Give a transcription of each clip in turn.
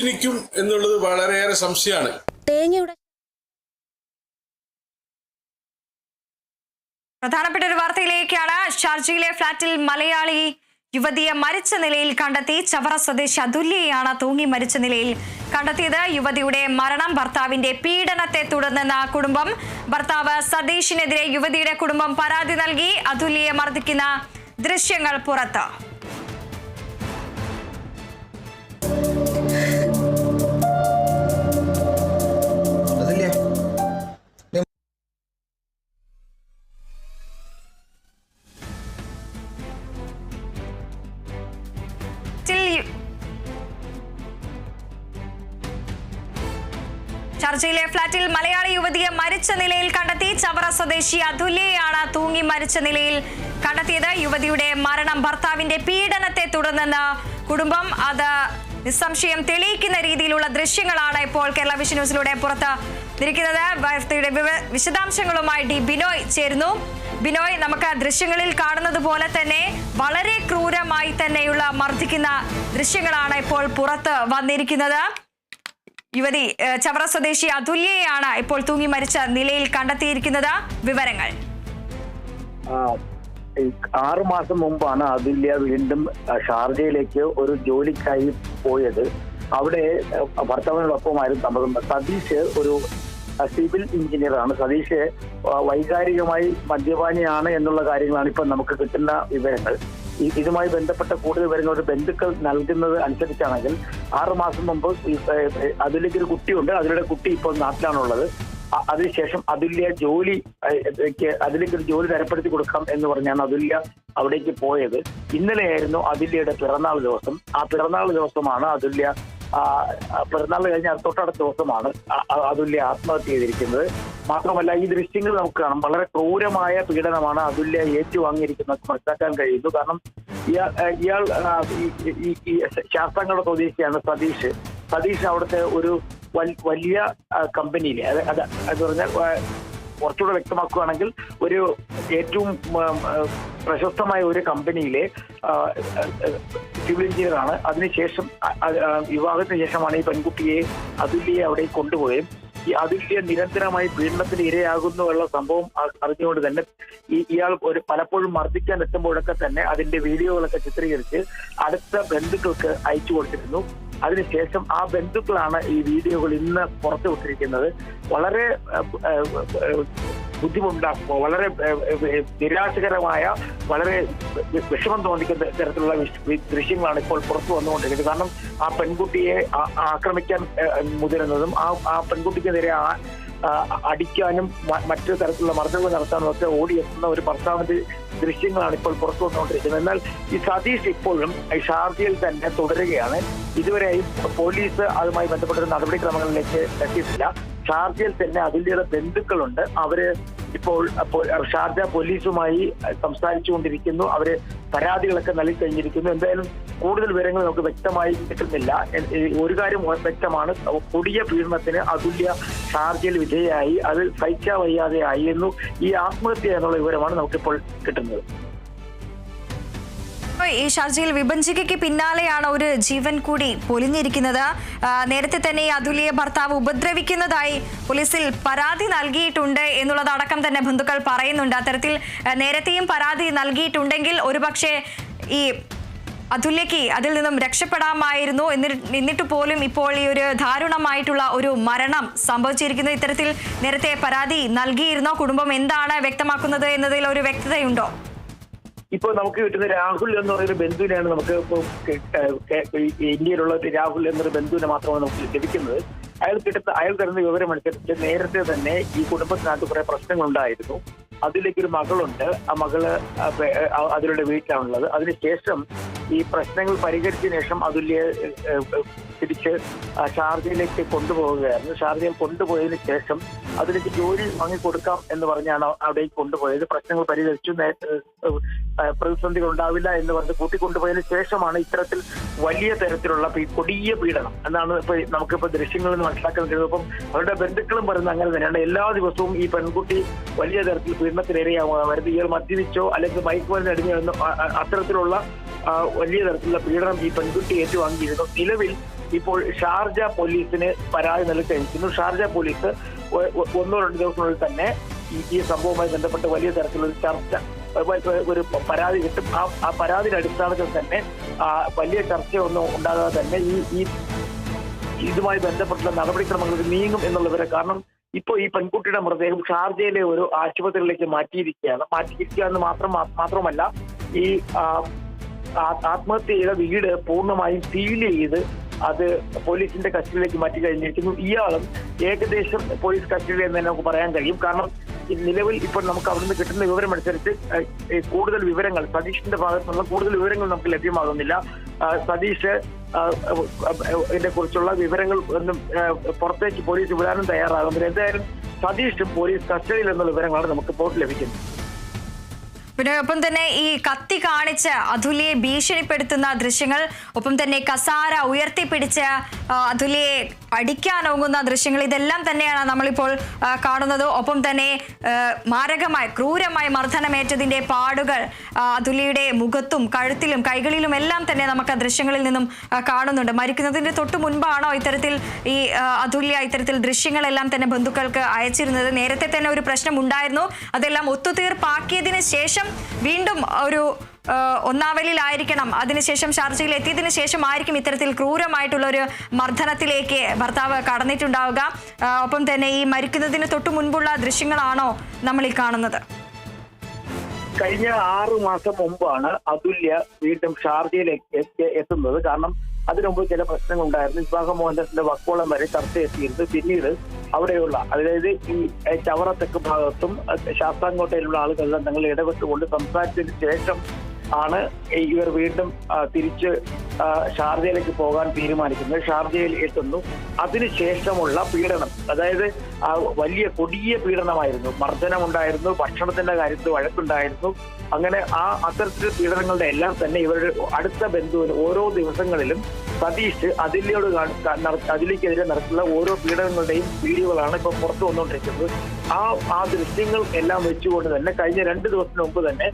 എനിക്കും എന്നുള്ളത് വളരെയേറെ സംശയമാണ്. പ്രധാനപ്പെട്ട ഒരു വാർത്തയിലേക്കാണ്. ഷാർജയിലെ ഫ്ളാറ്റിൽ മലയാളി യുവതിയെ മരിച്ച നിലയിൽ കണ്ടെത്തി. ചവറ സ്വദേശി അതുല്യയാണ് തൂങ്ങി മരിച്ച നിലയിൽ കണ്ടെത്തിയത്. യുവതിയുടെ മരണം ഭർത്താവിന്റെ പീഡനത്തെ തുടർന്നെന്ന കുടുംബം. ഭർത്താവ് സതീഷിനെതിരെ യുവതിയുടെ കുടുംബം പരാതി നൽകി. അതുല്യയെ മർദ്ദിക്കുന്ന ദൃശ്യങ്ങൾ പുറത്ത്. ഷാർജയിലെ ഫ്ളാറ്റിൽ മലയാളി യുവതിയെ മരിച്ച നിലയിൽ കണ്ടെത്തി. ചവറ സ്വദേശി അതുല്യയാണ് തൂങ്ങി മരിച്ച നിലയിൽ കണ്ടെത്തിയത്. യുവതിയുടെ മരണം ഭർത്താവിന്റെ പീഡനത്തെ തുടർന്നെന്ന് കുടുംബം. അത് നിസ്സംശയം തെളിയിക്കുന്ന രീതിയിലുള്ള ദൃശ്യങ്ങളാണ് ഇപ്പോൾ കേരള വിഷൻ ന്യൂസിലൂടെ പുറത്ത് ഇരിക്കുന്നത്. വാർത്തയുടെ വിശദാംശങ്ങളുമായി ഡി ബിനോയ് ചേരുന്നു. ബിനോയ്, നമുക്ക് ദൃശ്യങ്ങളിൽ കാണുന്നത് പോലെ തന്നെ വളരെ ക്രൂരമായി തന്നെയുള്ള മർദ്ദിക്കുന്ന ദൃശ്യങ്ങളാണ് ഇപ്പോൾ പുറത്ത് വന്നിരിക്കുന്നത്. യുവതി ചവറ സ്വദേശി അതുല്യയാണ് ഇപ്പോൾ തൂങ്ങി മരിച്ച നിലയിൽ കണ്ടെത്തിയിരിക്കുന്നത്. വിവരങ്ങൾ. 6 മാസം മുമ്പാണ് അതുല്യ വീണ്ടും ഷാർജയിലേക്ക് ഒരു ജോലിക്കായി പോയത്. അവിടെ ഭർത്താവിനോടൊപ്പമായിരുന്നു താമസം. സതീഷ് ഒരു സിവിൽ എഞ്ചിനീയറാണ്. സതീഷ് വൈകാരികമായി മദ്യപാനിയാണ് എന്നുള്ള കാര്യങ്ങളാണ് ഇപ്പം നമുക്ക് കിട്ടുന്ന വിവരങ്ങൾ. ഇതുമായി ബന്ധപ്പെട്ട കൂടുതൽ വിവരങ്ങൾ ബന്ധുക്കൾ നൽകുന്നത് അനുസരിച്ചാണെങ്കിൽ 6 മാസം മുമ്പ് അതുല്യക്ക് ഒരു കുട്ടിയുണ്ട്. അതിലൂടെ കുട്ടി ഇപ്പോൾ നാട്ടിലാണുള്ളത്. അതിനുശേഷം അതിലേക്ക് ഒരു ജോലി തരപ്പെടുത്തി കൊടുക്കാം എന്ന് പറഞ്ഞാണ് അതുല്യ അവിടേക്ക് പോയത്. ഇന്നലെയായിരുന്നു അതുല്യയുടെ പിറന്നാൾ ദിവസം. ആ പിറന്നാൾ ദിവസമാണ് അതുല്യ പിറന്നാൾ കഴിഞ്ഞ തൊട്ടടുത്ത ദിവസമാണ് അതുല്യ ആത്മഹത്യ ചെയ്തിരിക്കുന്നത്. മാത്രമല്ല ഈ ദൃശ്യങ്ങൾ നമുക്ക് കാണാം. വളരെ ക്രൂരമായ പീഡനമാണ് അതുല്യ ഏറ്റുവാങ്ങിയിരിക്കുന്നത് മനസ്സിലാക്കാൻ കഴിയുന്നു. കാരണം ഇയാൾ ഈ ശാസ്ത്രങ്ങളുടെ സ്വദേശിയാണ് സതീഷ് അവിടുത്തെ ഒരു വലിയ കമ്പനിയിലെ അത് പറഞ്ഞാൽ കുറച്ചുകൂടെ വ്യക്തമാക്കുകയാണെങ്കിൽ ഒരു ഏറ്റവും പ്രശസ്തമായ ഒരു കമ്പനിയിലെ സിവിൽ എഞ്ചിനീയറാണ്. അതിനുശേഷം വിവാഹത്തിന് ശേഷമാണ് ഈ പെൺകുട്ടിയെ അതുല്യയെ അവിടെ കൊണ്ടുപോയത്. ഈ അതുല്യ നിരന്തരമായി പീഡനത്തിന് ഇരയാകുന്നുവെള്ള സംഭവം അറിഞ്ഞുകൊണ്ട് തന്നെ ഇയാൾ പലപ്പോഴും മർദ്ദിക്കാൻ എത്തുമ്പോഴൊക്കെ തന്നെ അതിന്റെ വീഡിയോകളൊക്കെ ചിത്രീകരിച്ച് അടുത്ത ബന്ധുക്കൾക്ക് അയച്ചു കൊടുത്തിരുന്നു. അതിനുശേഷം ആ ബന്ധുക്കളാണ് ഈ വീഡിയോകൾ ഇന്ന് പുറത്തുവിട്ടിരിക്കുന്നത്. വളരെ ബുദ്ധിമുട്ടാക്കുക, വളരെ നിരാശകരമായ, വളരെ വിഷമം തോന്നിക്കുന്ന തരത്തിലുള്ള ദൃശ്യങ്ങളാണ് ഇപ്പോൾ പുറത്തു വന്നുകൊണ്ടിരിക്കുന്നത്. കാരണം ആ പെൺകുട്ടിയെ ആക്രമിക്കാൻ മുതിരുന്നതും ആ പെൺകുട്ടിക്കെതിരെ അടിക്കാനും മറ്റു തരത്തിലുള്ള മർദ്ദനങ്ങൾ നടത്താനും ഒക്കെ ഓടിയെത്തുന്ന ഒരു ഭർത്താവിന്റെ ദൃശ്യങ്ങളാണ് ഇപ്പോൾ പുറത്തു വന്നുകൊണ്ടിരിക്കുന്നത്. എന്നാൽ ഈ സതീഷ് ഇപ്പോഴും ഷാർജയിൽ തന്നെ തുടരുകയാണ്. ഇതുവരെയും പോലീസ് അതുമായി ബന്ധപ്പെട്ട നടപടിക്രമങ്ങളിലേക്ക് എത്തിയിട്ടില്ല. ഷാർജയിൽ തന്നെ അതുല്യയുടെ ബന്ധുക്കളുണ്ട്. അവര് ഇപ്പോൾ ഷാർജ പോലീസുമായി സംസാരിച്ചുകൊണ്ടിരിക്കുന്നു. അവര് പരാതികളൊക്കെ നൽകി കഴിഞ്ഞിരിക്കുന്നു. എന്തായാലും കൂടുതൽ വിവരങ്ങൾ നമുക്ക് വ്യക്തമായി കിട്ടുന്നില്ല. ഒരു കാര്യം വ്യക്തമാണ്, കൊടിയ പീഡനത്തിന് അതുല്യ ഷാർജയിൽ വിധേയയായി. അത് സഹിക്കാൻ വയ്യാതെയായിരുന്നു ഈ ആത്മഹത്യ എന്നുള്ള വിവരമാണ് നമുക്കിപ്പോൾ കിട്ടുന്നത്. ഈ ഷാർജയിൽ വിഭജിക്കയ്ക്ക് പിന്നാലെയാണ് ഒരു ജീവൻ കൂടി പൊലിഞ്ഞിരിക്കുന്നത്. നേരത്തെ തന്നെ ഈ അതുല്യയെ ഭർത്താവ് ഉപദ്രവിക്കുന്നതായി പോലീസിൽ പരാതി നൽകിയിട്ടുണ്ട് എന്നുള്ളതടക്കം തന്നെ ബന്ധുക്കൾ പറയുന്നുണ്ട്. അത്തരത്തിൽ നേരത്തെയും പരാതി നൽകിയിട്ടുണ്ടെങ്കിൽ ഒരുപക്ഷെ ഈ അതുല്യയ്ക്ക് അതിൽ നിന്നും രക്ഷപ്പെടാമായിരുന്നു. എന്നിട്ട് പോലും ഇപ്പോൾ ഈ ഒരു ദാരുണമായിട്ടുള്ള ഒരു മരണം സംഭവിച്ചിരിക്കുന്നു. ഇത്തരത്തിൽ നേരത്തെ പരാതി നൽകിയിരുന്നോ? കുടുംബം എന്താണ് വ്യക്തമാക്കുന്നത് എന്നതിൽ ഒരു വ്യക്തതയുണ്ടോ? ഇപ്പോൾ നമുക്ക് കിട്ടുന്ന രാഹുൽ എന്ന് പറയുന്ന ബന്ധുവിനെയാണ് നമുക്ക് ഇന്ത്യയിലുള്ള രാഹുൽ എന്നൊരു ബന്ധുവിനെ മാത്രമാണ് നമുക്ക് ലഭിക്കുന്നത്. അയാൾ തരുന്ന വിവരമനുസരിച്ച് നേരത്തെ തന്നെ ഈ കുടുംബത്തിനകത്ത് കുറെ പ്രശ്നങ്ങളുണ്ടായിരുന്നു. അതിലേക്ക് ഒരു മകളുണ്ട്. ആ മകള് അതിലുള്ള വീട്ടിലാണുള്ളത്. അതിനുശേഷം ഈ പ്രശ്നങ്ങൾ പരിഹരിച്ചതിന് ശേഷം അതുല്യ തിരിച്ച് ഷാർജയിലേക്ക് കൊണ്ടുപോവുകയായിരുന്നു. ഷാർജയിൽ കൊണ്ടുപോയതിനു ശേഷം അതിലേക്ക് ജോലി വാങ്ങിക്കൊടുക്കാം എന്ന് പറഞ്ഞാണ് അവിടേക്ക് കൊണ്ടുപോയത്. പ്രശ്നങ്ങൾ പരിഹരിച്ചു, പ്രതിസന്ധികൾ ഉണ്ടാവില്ല എന്ന് പറഞ്ഞ് കൂട്ടിക്കൊണ്ടുപോയതിനു ശേഷമാണ് ഇത്തരത്തിൽ വലിയ തരത്തിലുള്ള കൊടിയ പീഡനം എന്നാണ് ഇപ്പൊ നമുക്കിപ്പോ ദൃശ്യങ്ങളിൽ നിന്ന് മനസ്സിലാക്കാൻ കഴിയുന്നത്. അപ്പം അവരുടെ ബന്ധുക്കളും പറയുന്നത് അങ്ങനെ തന്നെയാണ്. എല്ലാ ദിവസവും ഈ പെൺകുട്ടി വലിയ തരത്തിൽ പീഡനത്തിനിരയാവുന്നത്. ഇയാൾ മദ്യപിച്ചോ അല്ലെങ്കിൽ മയക്കുമരുന്ന് അടിഞ്ഞോ അത്തരത്തിലുള്ള വലിയ തരത്തിലുള്ള പീഡനം ഈ പെൺകുട്ടി ഏറ്റുവാങ്ങിയിരുന്നു. നിലവിൽ ഇപ്പോൾ ഷാർജ പോലീസിന് പരാതി നൽകിയിരിക്കുന്നു. ഷാർജ പോലീസ് 1-2 ദിവസത്തിനുള്ളിൽ തന്നെ ഈ സംഭവവുമായി ബന്ധപ്പെട്ട് വലിയ തരത്തിലുള്ള ചർച്ച, ഒരു പരാതി കിട്ടും. ആ പരാതിയുടെ അടിസ്ഥാനത്തിൽ തന്നെ വലിയ ചർച്ചയൊന്നും ഉണ്ടാകാതെ തന്നെ ഈ ഇതുമായി ബന്ധപ്പെട്ടുള്ള നടപടിക്രമങ്ങൾക്ക് നീങ്ങും എന്നുള്ളവരെ. കാരണം ഇപ്പോൾ ഈ പെൺകുട്ടിയുടെ മൃതദേഹം ഷാർജയിലെ ഒരു ആശുപത്രിയിലേക്ക് മാറ്റിയിരിക്കുക എന്ന് മാത്രമല്ല ഈ ആത്മഹത്യ ചെയ്ത വീട് പൂർണ്ണമായും സീൽ ചെയ്ത് അത് പോലീസിന്റെ കസ്റ്റഡിയിലേക്ക് മാറ്റി കഴിഞ്ഞിരിക്കുന്നു. ഇയാളും ഏകദേശം പോലീസ് കസ്റ്റഡിയിൽ എന്ന് തന്നെ നമുക്ക് പറയാൻ കഴിയും. കാരണം നിലവിൽ ഇപ്പോൾ നമുക്ക് അവിടുന്ന് കിട്ടുന്ന വിവരം അനുസരിച്ച് കൂടുതൽ വിവരങ്ങൾ, സതീഷിന്റെ ഭാഗത്തുനിന്നുള്ള കൂടുതൽ വിവരങ്ങൾ നമുക്ക് ലഭ്യമാകുന്നില്ല. സതീഷ് ഇതിനെ കുറിച്ചുള്ള വിവരങ്ങൾ ഒന്നും പുറത്തേക്ക് പോലീസ് വിടാനും തയ്യാറാകുന്നില്ല. എന്തായാലും സതീഷും പോലീസ് കസ്റ്റഡിയിൽ എന്നുള്ള വിവരങ്ങളാണ് നമുക്ക് ഇപ്പോൾ ലഭിക്കുന്നത്. പിന്നെ ഒപ്പം തന്നെ ഈ കത്തി കാണിച്ച് അതുല്യയെ ഭീഷണിപ്പെടുത്തുന്ന ദൃശ്യങ്ങൾ, ഒപ്പം തന്നെ കസാര ഉയർത്തിപ്പിടിച്ച് അതുല്യയെ അടിക്കാനൊങ്ങുന്ന ദൃശ്യങ്ങൾ, ഇതെല്ലാം തന്നെയാണ് നമ്മളിപ്പോൾ കാണുന്നത്. ഒപ്പം തന്നെ മാരകമായി ക്രൂരമായി മർദ്ദനമേറ്റതിന്റെ പാടുകൾ അതുല്യയുടെ മുഖത്തും കഴുത്തിലും കൈകളിലും എല്ലാം തന്നെ നമുക്ക് ദൃശ്യങ്ങളിൽ നിന്നും കാണുന്നുണ്ട്. മരിക്കുന്നതിന്റെ തൊട്ട് മുൻപാണോ ഇത്തരത്തിൽ ഈ അതുല്യ ഇത്തരത്തിൽ ദൃശ്യങ്ങളെല്ലാം തന്നെ ബന്ധുക്കൾക്ക് അയച്ചിരുന്നത്? നേരത്തെ തന്നെ ഒരു പ്രശ്നം ഉണ്ടായിരുന്നു. അതെല്ലാം ഒത്തുതീർപ്പാക്കിയതിന് ശേഷം വീണ്ടും ഒരു ഒന്നാവലിലായിരിക്കണം, അതിനുശേഷം ഷാർജയിൽ എത്തിയതിനു ശേഷം ആയിരിക്കും ഇത്തരത്തിൽ ക്രൂരമായിട്ടുള്ള ഒരു മർദ്ദനത്തിലേക്ക് ഭർത്താവ് കടന്നിട്ടുണ്ടാവുക. ഒപ്പം തന്നെ ഈ മരിക്കുന്നതിന് തൊട്ടു മുൻപുള്ള ദൃശ്യങ്ങളാണോ നമ്മൾ ഈ കാണുന്നത്? കഴിഞ്ഞ 6 മാസം മുമ്പാണ് അതുല്യ വീണ്ടും ഷാർജയിലേക്ക് എത്തുന്നത്. കാരണം അതിനുമുമ്പ് ചില പ്രശ്നങ്ങൾ ഉണ്ടായിരുന്നു. വിവാഹ മോഹനത്തിന്റെ വക്കോളം വരെ ചർച്ച എത്തിയിരുന്നു. പിന്നീട് അവിടെയുള്ള, അതായത് ഈ ചവറ തെക്ക് ഭാഗത്തും ശാസ്താംകോട്ടയിലുള്ള ആളുകളെല്ലാം ഞങ്ങൾ ഇടപെട്ടുകൊണ്ട് സംസാരിച്ചതിന് ശേഷം ആണ് ഇവർ വീണ്ടും തിരിച്ച് ഷാർജയിലേക്ക് പോകാൻ തീരുമാനിക്കുന്നത്. ഷാർജയിൽ എത്തുന്നു. അതിനുശേഷമുള്ള പീഡനം, അതായത് വലിയ കൊടിയ പീഡനമായിരുന്നു. മർദ്ദനമുണ്ടായിരുന്നു, ഭക്ഷണത്തിന്റെ കാര്യത്തിൽ വഴക്കുണ്ടായിരുന്നു. അങ്ങനെ അത്തരത്തിലുള്ള പീഡനങ്ങളുടെ എല്ലാം തന്നെ ഇവരുടെ അടുത്ത ബന്ധുവിന് ഓരോ ദിവസങ്ങളിലും സതീഷ് അതിലേക്കെതിരെ നടത്തുന്ന ഓരോ പീഡനങ്ങളുടെയും വീഡിയോകളാണ് ഇപ്പൊ പുറത്തു വന്നുകൊണ്ടിരിക്കുന്നത്. ആ ദൃശ്യങ്ങൾ എല്ലാം വെച്ചുകൊണ്ട് തന്നെ കഴിഞ്ഞ 2 ദിവസത്തിന് മുമ്പ് തന്നെ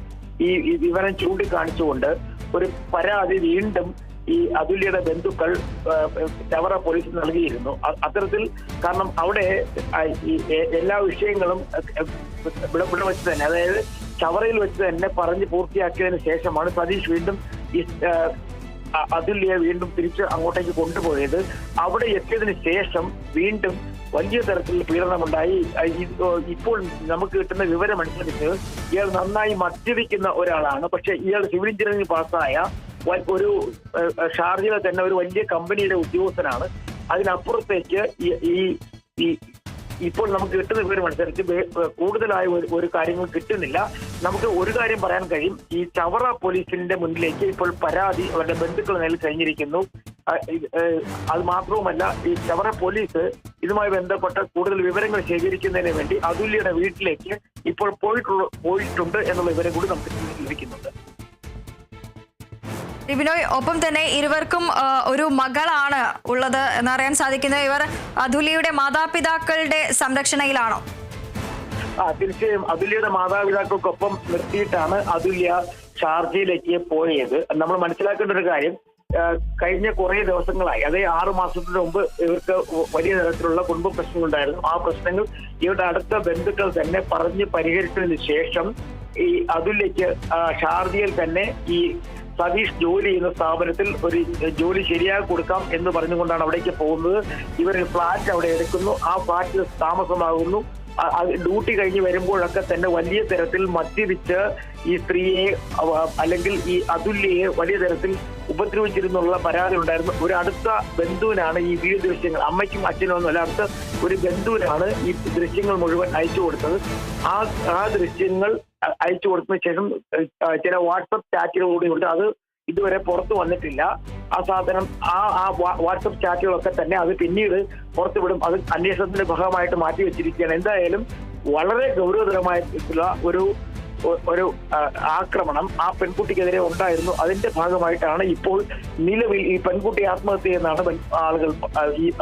ഈ വിവരം ചൂണ്ടിക്കാണിച്ചുകൊണ്ട് ഒരു പരാതി വീണ്ടും ഈ അതുല്യയുടെ ബന്ധുക്കൾ ചവറ പോലീസിന് നൽകിയിരുന്നു. അത്തരത്തിൽ, കാരണം അവിടെ എല്ലാ വിഷയങ്ങളും ഇവിടെ വെച്ച് തന്നെ, അതായത് ചവറയിൽ വെച്ച് തന്നെ പറഞ്ഞ് പൂർത്തിയാക്കിയതിനു ശേഷമാണ് സതീഷ് വീണ്ടും അതുല്യയെ വീണ്ടും തിരിച്ച് അങ്ങോട്ടേക്ക് കൊണ്ടുപോയത്. അവിടെ എത്തിയതിനു ശേഷം വീണ്ടും വലിയ തരത്തിലുള്ള പീഡനമുണ്ടായി. ഇപ്പോൾ നമുക്ക് കിട്ടുന്ന വിവരമനുസരിച്ച് ഇയാൾ നന്നായി മദ്യപിക്കുന്ന ഒരാളാണ്. പക്ഷെ ഇയാൾ സിവിൽ എഞ്ചിനീയറിംഗ് പാസ്സായ ഒരു ഷാർജയിലെ തന്നെ ഒരു വലിയ കമ്പനിയുടെ ഉദ്യോഗസ്ഥനാണ്. അതിനപ്പുറത്തേക്ക് ഇപ്പോൾ നമുക്ക് കിട്ടുന്ന വിവരമനുസരിച്ച് കൂടുതലായ ഒരു കാര്യങ്ങൾ കിട്ടുന്നില്ല. നമുക്ക് ഒരു കാര്യം പറയാൻ കഴിയും, ഈ ചവറ പോലീസിന്റെ മുന്നിലേക്ക് ഇപ്പോൾ പരാതി അവരുടെ ബന്ധുക്കൾ നേരിൽ കഴിഞ്ഞിരിക്കുന്നു. അത് മാത്രവുമല്ല, ഈ ചവറ പോലീസ് ഇതുമായി ബന്ധപ്പെട്ട കൂടുതൽ വിവരങ്ങൾ ശേഖരിക്കുന്നതിന് വേണ്ടി അതുല്യയുടെ വീട്ടിലേക്ക് ഇപ്പോൾ പോയിട്ടുണ്ട് എന്നുള്ള വിവരം കൂടി നമുക്ക് ലഭിക്കുന്നുണ്ട്. ബിനോയ്, ഒപ്പം തന്നെ ഇരുവർക്കും ഒരു മകളാണ് ഉള്ളത് എന്നറിയാൻ സാധിക്കുന്നത്. ഇവർ അതുല്യയുടെ മാതാപിതാക്കളുടെ സംരക്ഷണയിലാണോ? തീർച്ചയായും അതുല്യയുടെ മാതാപിതാക്കൾക്കൊപ്പം നിർത്തിയിട്ടാണ് അതുല്യ ഷാർജയിലേക്ക് പോയത്. നമ്മൾ മനസ്സിലാക്കേണ്ട ഒരു കാര്യം, കഴിഞ്ഞ കുറെ ദിവസങ്ങളായി, അതായത് 6 മാസത്തിന് മുമ്പ് ഇവർക്ക് വലിയ തരത്തിലുള്ള കുടുംബ പ്രശ്നങ്ങളുണ്ടായിരുന്നു. ആ പ്രശ്നങ്ങൾ ഇവരുടെ അടുത്ത ബന്ധുക്കൾ തന്നെ പറഞ്ഞ് പരിഹരിച്ചതിന് ശേഷം ഈ അതുല്യക്ക് ഷാർജയിൽ തന്നെ ഈ സതീഷ് ജോലി ചെയ്യുന്ന സ്ഥാപനത്തിൽ ഒരു ജോലി ശരിയാക്കി കൊടുക്കാം എന്ന് പറഞ്ഞുകൊണ്ടാണ് അവിടേക്ക് പോകുന്നത്. ഇവർ ഫ്ലാറ്റ് അവിടെ എടുക്കുന്നു, ആ ഫ്ലാറ്റിൽ താമസമാകുന്നു. ഡ്യൂട്ടി കഴിഞ്ഞ് വരുമ്പോഴൊക്കെ തന്നെ വലിയ തരത്തിൽ മദ്യപിച്ച് ഈ സ്ത്രീയെ അല്ലെങ്കിൽ ഈ അതുല്യയെ വലിയ തരത്തിൽ ഉപദ്രവിച്ചിരുന്നുള്ള പരാതി ഉണ്ടായിരുന്നു. ഒരു അടുത്ത ബന്ധുവിനാണ് ഈ വീഡിയോ ദൃശ്യങ്ങൾ, അമ്മയ്ക്കും അച്ഛനും ഒന്നും അല്ല, അടുത്ത ഒരു ബന്ധുവിനാണ് ഈ ദൃശ്യങ്ങൾ മുഴുവൻ അയച്ചു കൊടുത്തത്. ആ ദൃശ്യങ്ങൾ അയച്ചു കൊടുത്തതിന് ശേഷം ചില വാട്സപ്പ് ചാറ്റുകളോട് കൊണ്ട് അത് ഇതുവരെ പുറത്തു വന്നിട്ടില്ല. ആ സാധനം ആ വാട്സപ്പ് ചാറ്റുകളൊക്കെ തന്നെ അത് പിന്നീട് പുറത്തുവിടും. അത് അന്വേഷണത്തിന്റെ ഭാഗമായിട്ട് മാറ്റി വെച്ചിരിക്കുകയാണ്. എന്തായാലും വളരെ ഗൗരവതരമായിട്ടുള്ള ഒരു ആക്രമണം ആ പെൺകുട്ടിക്കെതിരെ ഉണ്ടായിരുന്നു. അതിന്റെ ഭാഗമായിട്ടാണ് ഇപ്പോൾ നിലവിൽ ഈ പെൺകുട്ടി ആത്മഹത്യ ചെയ്യുന്നതാണ് ആളുകൾ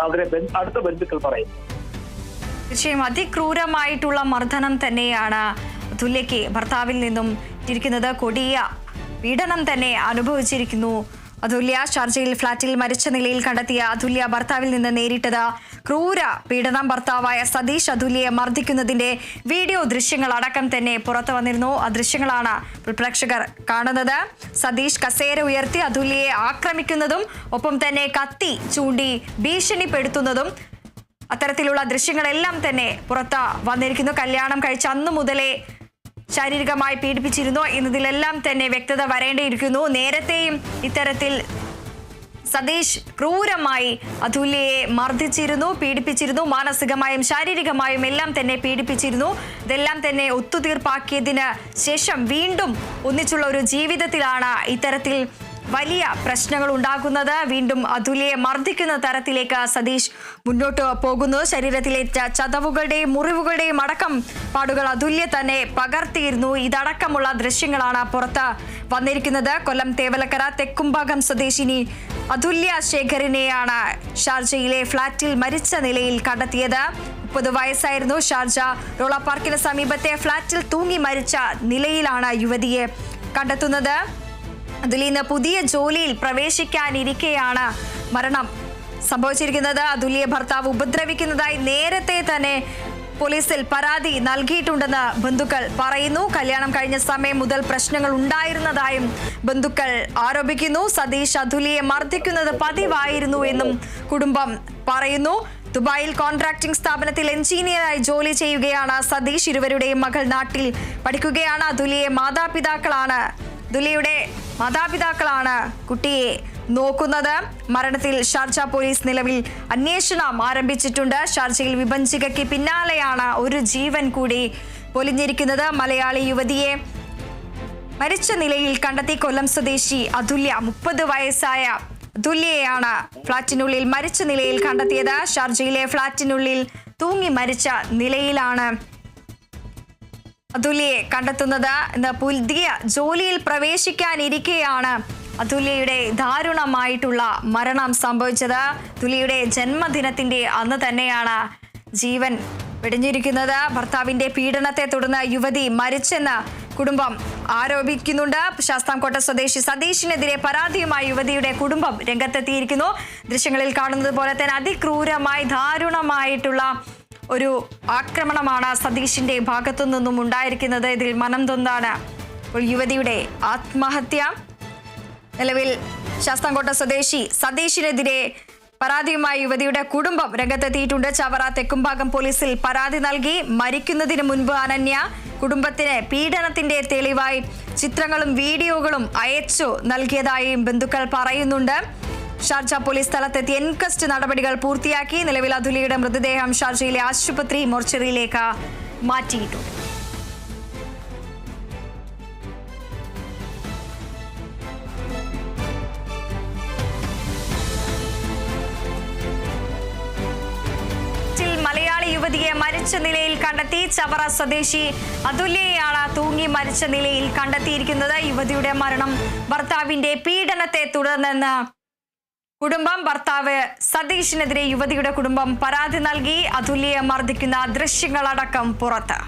അവരെ അടുത്ത ബന്ധുക്കൾ പറയുന്നത്. തീർച്ചയായും അതിക്രൂരമായിട്ടുള്ള മർദ്ദനം തന്നെയാണ് അതുല്യയ്ക്ക് ഭർത്താവിൽ നിന്നും ഇരിക്കുന്നത്. കൊടിയ പീഡനം തന്നെ അനുഭവിച്ചിരിക്കുന്നു അതുല്യ ഷാർജയിൽ ഫ്ളാറ്റിൽ മരിച്ച നിലയിൽ കണ്ടെത്തിയ അതുല്യ ഭർത്താവിൽ നിന്ന് നേരിട്ടത് ക്രൂര പീഡനം. ഭർത്താവായ സതീഷ് അതുല്യയെ മർദ്ദിക്കുന്നതിന്റെ വീഡിയോ ദൃശ്യങ്ങൾ അടക്കം തന്നെ പുറത്തു വന്നിരുന്നു. ആ ദൃശ്യങ്ങളാണ് പ്രേക്ഷകർ കാണുന്നത്. സതീഷ് കസേര ഉയർത്തി അതുല്യയെ ആക്രമിക്കുന്നതും ഒപ്പം തന്നെ കത്തി ചൂണ്ടി ഭീഷണിപ്പെടുത്തുന്നതും അത്തരത്തിലുള്ള ദൃശ്യങ്ങളെല്ലാം തന്നെ പുറത്ത് വന്നിരിക്കുന്നു. കല്യാണം കഴിച്ച അന്നു മുതലേ ശാരീരികമായി പീഡിപ്പിച്ചിരുന്നു എന്നതിലെല്ലാം തന്നെ വ്യക്തത വരേണ്ടിയിരിക്കുന്നു. നേരത്തെയും ഇത്തരത്തിൽ സതീഷ് ക്രൂരമായി അതുല്യയെ മർദ്ദിച്ചിരുന്നു, പീഡിപ്പിച്ചിരുന്നു. മാനസികമായും ശാരീരികമായും എല്ലാം തന്നെ പീഡിപ്പിച്ചിരുന്നു. ഇതെല്ലാം തന്നെ ഒത്തുതീർപ്പാക്കിയതിന് ശേഷം വീണ്ടും ഒന്നിച്ചുള്ള ഒരു ജീവിതത്തിലാണ് ഇത്തരത്തിൽ വലിയ പ്രശ്നങ്ങൾ ഉണ്ടാകുന്നത്. വീണ്ടും അതുല്യയെ മർദ്ദിക്കുന്ന തരത്തിലേക്ക് സതീഷ് മുന്നോട്ട് പോകുന്നു. ശരീരത്തിലേറ്റ ചതവുകളുടെയും മുറിവുകളുടെയും അടക്കം പാടുകൾ അതുല്യ തന്നെ പകർത്തിയിരുന്നു. ഇതടക്കമുള്ള ദൃശ്യങ്ങളാണ് പുറത്ത് വന്നിരിക്കുന്നത്. കൊല്ലം തേവലക്കര തെക്കുംഭാഗം സ്വദേശിനി അതുല്യ ശേഖറിനെയാണ് ഷാർജയിലെ ഫ്ളാറ്റിൽ മരിച്ച നിലയിൽ കണ്ടെത്തിയത്. 30 വയസ്സായിരുന്നു. ഷാർജ റോള പാർക്കിന് സമീപത്തെ ഫ്ളാറ്റിൽ തൂങ്ങി മരിച്ച നിലയിലാണ് യുവതിയെ കണ്ടെത്തുന്നത്. അതുല്യ ഇന്ന് പുതിയ ജോലിയിൽ പ്രവേശിക്കാനിരിക്കെയാണ് മരണം സംഭവിച്ചിരിക്കുന്നത്. അതുല്യയെ ഭർത്താവ് ഉപദ്രവിക്കുന്നതായി നേരത്തെ തന്നെ പോലീസിൽ പരാതി നൽകിയിട്ടുണ്ടെന്ന് ബന്ധുക്കൾ പറയുന്നു. കല്യാണം കഴിഞ്ഞ സമയം മുതൽ പ്രശ്നങ്ങൾ ഉണ്ടായിരുന്നതായും ബന്ധുക്കൾ ആരോപിക്കുന്നു. സതീഷ് അതുല്യയെ മർദ്ദിക്കുന്നത് പതിവായിരുന്നു എന്നും കുടുംബം പറയുന്നു. ദുബായിൽ കോൺട്രാക്ടിംഗ് സ്ഥാപനത്തിൽ എഞ്ചിനീയറായി ജോലി ചെയ്യുകയാണ് സതീഷ്. ഇരുവരുടെയും മകൾ നാട്ടിൽ പഠിക്കുകയാണ്. അതുല്യയുടെ മാതാപിതാക്കളാണ് കുട്ടിയെ നോക്കുന്നത്. മരണത്തിൽ ഷാർജ പോലീസ് നിലവിൽ അന്വേഷണം ആരംഭിച്ചിട്ടുണ്ട്. ഷാർജയിൽ വിഭജികയ്ക്ക് പിന്നാലെയാണ് ഒരു ജീവൻ കൂടി പൊലിഞ്ഞിരിക്കുന്നത്. മലയാളി യുവതിയെ മരിച്ച നിലയിൽ കണ്ടെത്തി. കൊല്ലം സ്വദേശി അതുല്യ 30 വയസ്സായ അതുല്യയാണ് ഫ്ളാറ്റിനുള്ളിൽ മരിച്ച നിലയിൽ കണ്ടെത്തിയത്. ഷാർജയിലെ ഫ്ളാറ്റിനുള്ളിൽ തൂങ്ങി മരിച്ച നിലയിലാണ് അതുല്യയെ കണ്ടെത്തുന്നത്. ഇന്ന് പുതിയ ജോലിയിൽ പ്രവേശിക്കാനിരിക്കെയാണ് അതുല്യയുടെ ദാരുണമായിട്ടുള്ള മരണം സംഭവിച്ചത്. അതുല്യയുടെ ജന്മദിനത്തിന്റെ അന്ന് തന്നെയാണ് ജീവൻ വെടിഞ്ഞിരിക്കുന്നത്. ഭർത്താവിന്റെ പീഡനത്തെ തുടർന്ന് യുവതി മരിച്ചെന്ന് കുടുംബം ആരോപിക്കുന്നുണ്ട്. ശാസ്താംകോട്ട സ്വദേശി സതീഷിനെതിരെ പരാതിയുമായി യുവതിയുടെ കുടുംബം രംഗത്തെത്തിയിരിക്കുന്നു. ദൃശ്യങ്ങളിൽ കാണുന്നത് പോലെ തന്നെ അതിക്രൂരമായി ദാരുണമായിട്ടുള്ള ഒരു ആക്രമണമാണ് സതീഷിന്റെ ഭാഗത്തു നിന്നും ഉണ്ടായിരിക്കുന്നത്. ഇതിൽ മനം തൊന്നാണ് യുവതിയുടെ ആത്മഹത്യ. നിലവിൽ ശാസ്താംകോട്ട സ്വദേശി സതീഷിനെതിരെ പരാതിയുമായി യുവതിയുടെ കുടുംബം രംഗത്തെത്തിയിട്ടുണ്ട്. ചവറ തെക്കുംഭാഗം പോലീസിൽ പരാതി നൽകി. മരിക്കുന്നതിന് മുൻപ് അനന്യ കുടുംബത്തിന് പീഡനത്തിന്റെ തെളിവായി ചിത്രങ്ങളും വീഡിയോകളും അയച്ചു നൽകിയതായും ബന്ധുക്കൾ പറയുന്നുണ്ട്. ഷാർജ പോലീസ് സ്ഥലത്തെത്തി എൻക്വസ്റ്റ് നടപടികൾ പൂർത്തിയാക്കി. നിലവിൽ അതുല്യയുടെ മൃതദേഹം ഷാർജയിലെ ആശുപത്രി മോർച്ചറിയിലേക്ക് മാറ്റിയിട്ടുണ്ട്. മലയാളി യുവതിയെ മരിച്ച നിലയിൽ കണ്ടെത്തി. ചവറ സ്വദേശി അതുല്യയെയാണ് തൂങ്ങി മരിച്ച നിലയിൽ കണ്ടെത്തിയിരിക്കുന്നത്. യുവതിയുടെ മരണം ഭർത്താവിന്റെ പീഡനത്തെ തുടർന്നെന്ന് കുടുംബം. ഭർത്താവ് സതീഷിനെതിരെ യുവതിയുടെ കുടുംബം പരാതി നൽകി. അതുല്യയെ മർദ്ദിക്കുന്ന ദൃശ്യങ്ങളടക്കം പുറത്ത്.